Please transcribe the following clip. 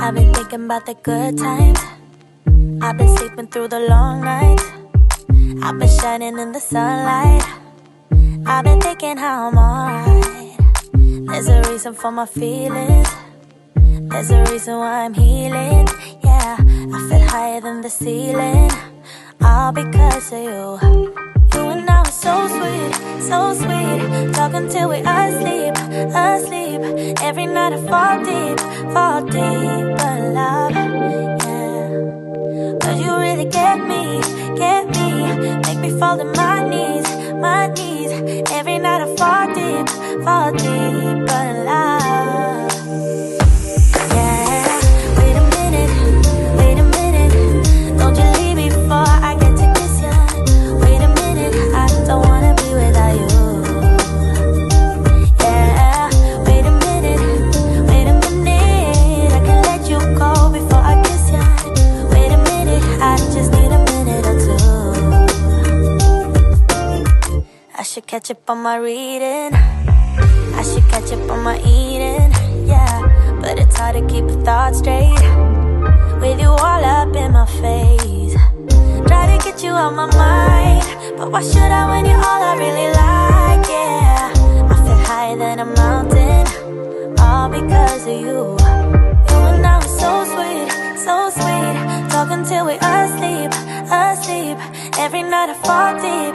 I've been thinking about the good times. I've been sleeping through the long nights. I've been shining in the sunlight. I've been thinking how I'm alright. There's a reason for my feelings. There's a reason why I'm healing. Yeah, I feel higher than the ceiling. All because of you. You and I were so sweet, so sweet. Talking till we asleep, asleep. Every night I fall deep but love, yeah. Cause you really get me, make me fall to my knees. Every night I fall deep but love, yeah. Wait a minute, don't you leave me before I get to kiss ya. Wait a minute, I don't wanna be without you. Yeah, wait a minute, I can let you go before I kiss ya. Wait a minute, I just need a minute or two. I should catch up on my reading, I should catch up on my eating, yeah. But it's hard to keep a thought straight with you all up in my face. Try to get you out my mind, but why should I when you're all I really like, yeah. I feel higher than a mountain, all because of you. You and I were so sweet, so sweet. Talking till we asleep. Every night I fall deep